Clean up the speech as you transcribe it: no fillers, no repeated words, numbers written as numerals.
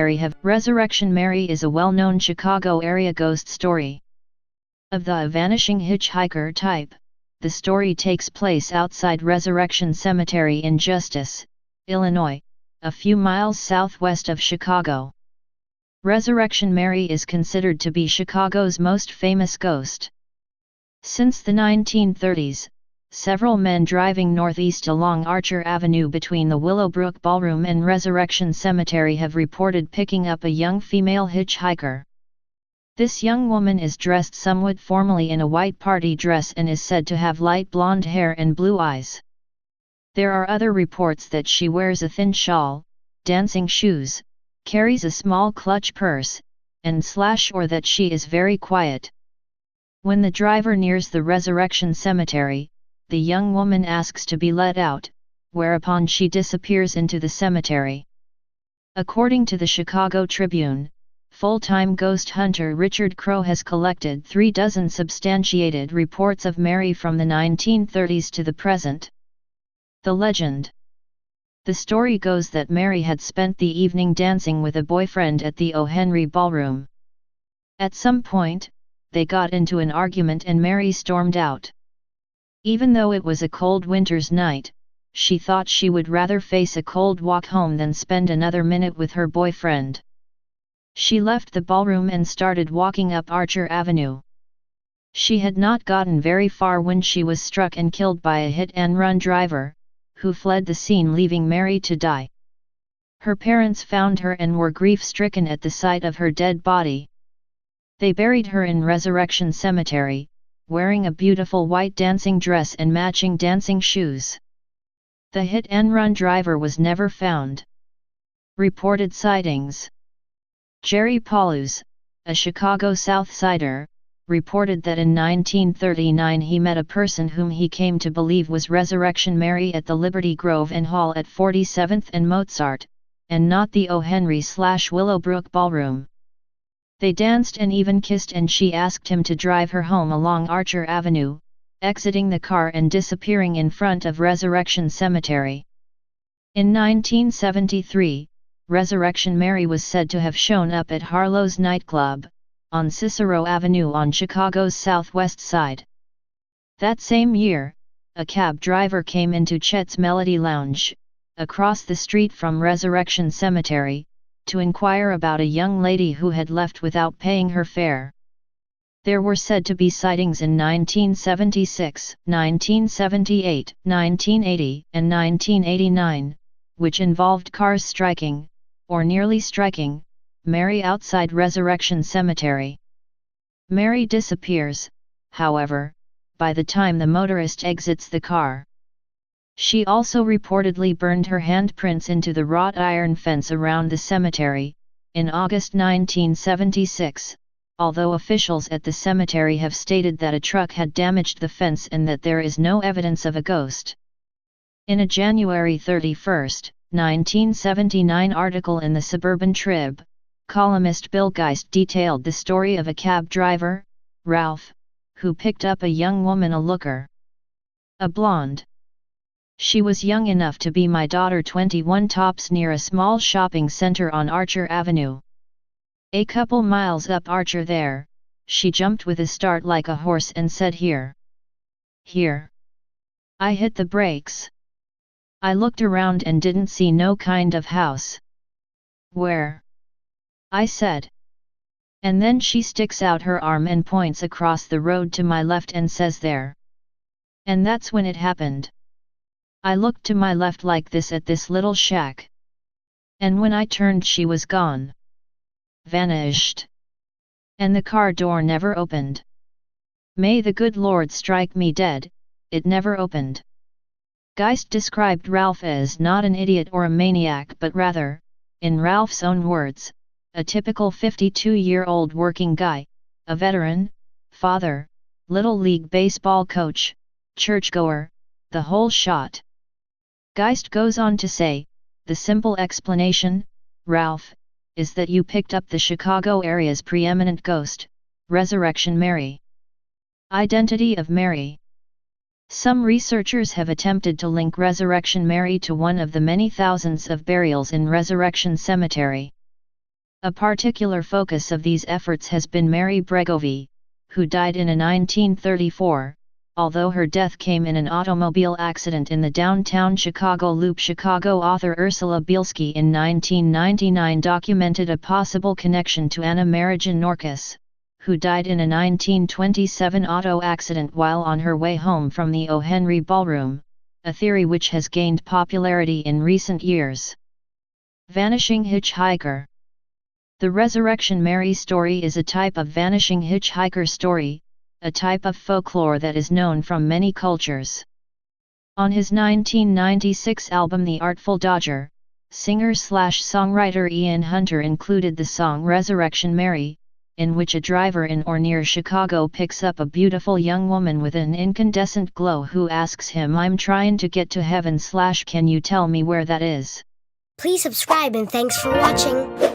Cemetery have. Resurrection Mary is a well-known Chicago area ghost story. Of the vanishing hitchhiker type, the story takes place outside Resurrection Cemetery in Justice, Illinois, a few miles southwest of Chicago. Resurrection Mary is considered to be Chicago's most famous ghost. Since the 1930s, several men driving northeast along Archer Avenue between the Willowbrook Ballroom and Resurrection Cemetery have reported picking up a young female hitchhiker. This young woman is dressed somewhat formally in a white party dress and is said to have light blonde hair and blue eyes. There are other reports that she wears a thin shawl, dancing shoes, carries a small clutch purse, or that she is very quiet. When the driver nears the Resurrection Cemetery, the young woman asks to be let out, whereupon she disappears into the cemetery. According to the Chicago Tribune, full-time ghost hunter Richard Crow has collected 36 substantiated reports of Mary from the 1930s to the present. The legend. The story goes that Mary had spent the evening dancing with a boyfriend at the O. Henry Ballroom. At some point, they got into an argument and Mary stormed out. Even though it was a cold winter's night, she thought she would rather face a cold walk home than spend another minute with her boyfriend. She left the ballroom and started walking up Archer Avenue. She had not gotten very far when she was struck and killed by a hit-and-run driver, who fled the scene leaving Mary to die. Her parents found her and were grief-stricken at the sight of her dead body. They buried her in Resurrection Cemetery, wearing a beautiful white dancing dress and matching dancing shoes. The hit-and-run driver was never found. Reported sightings. Jerry Paulus, a Chicago South Sider, reported that in 1939 he met a person whom he came to believe was Resurrection Mary at the Liberty Grove and Hall at 47th and Mozart, and not the O. Henry/Willowbrook Ballroom. They danced and even kissed, and she asked him to drive her home along Archer Avenue, exiting the car and disappearing in front of Resurrection Cemetery. In 1973, Resurrection Mary was said to have shown up at Harlow's nightclub, on Cicero Avenue on Chicago's southwest side. That same year, a cab driver came into Chet's Melody Lounge, across the street from Resurrection Cemetery, to inquire about a young lady who had left without paying her fare. There were said to be sightings in 1976, 1978, 1980, and 1989, which involved cars striking, or nearly striking, Mary outside Resurrection Cemetery. Mary disappears, however, by the time the motorist exits the car. She also reportedly burned her handprints into the wrought iron fence around the cemetery, in August 1976, although officials at the cemetery have stated that a truck had damaged the fence and that there is no evidence of a ghost. In a January 31, 1979 article in the Suburban Trib, columnist Bill Geist detailed the story of a cab driver, Ralph, who picked up a young woman, a looker. A blonde. She was young enough to be my daughter 21 tops, near a small shopping center on Archer Avenue. A couple miles up Archer there, she jumped with a start like a horse and said, "Here. Here." I hit the brakes. I looked around and didn't see no kind of house. "Where?" I said. And then she sticks out her arm and points across the road to my left and says, "There." And that's when it happened. I looked to my left like this at this little shack. And when I turned, she was gone. Vanished. And the car door never opened. May the good Lord strike me dead, it never opened. Geist described Ralph as not an idiot or a maniac, but rather, in Ralph's own words, a typical 52-year-old working guy, a veteran, father, Little League baseball coach, churchgoer, the whole shot. Geist goes on to say, the simple explanation, Ralph, is that you picked up the Chicago area's preeminent ghost, Resurrection Mary. Identity of Mary. Some researchers have attempted to link Resurrection Mary to one of the many thousands of burials in Resurrection Cemetery. A particular focus of these efforts has been Mary Bregovi, who died in 1934, although her death came in an automobile accident in the downtown Chicago loop. Chicago author Ursula Bielski in 1999 documented a possible connection to Anna Marijan Norkus, who died in a 1927 auto accident while on her way home from the O. Henry Ballroom, a theory which has gained popularity in recent years. Vanishing hitchhiker. The Resurrection Mary story is a type of vanishing hitchhiker story, a type of folklore that is known from many cultures. On his 1996 album The Artful Dodger, singer-songwriter Ian Hunter included the song Resurrection Mary, in which a driver in or near Chicago picks up a beautiful young woman with an incandescent glow who asks him, "I'm trying to get to heaven / can you tell me where that is?" Please subscribe and thanks for watching.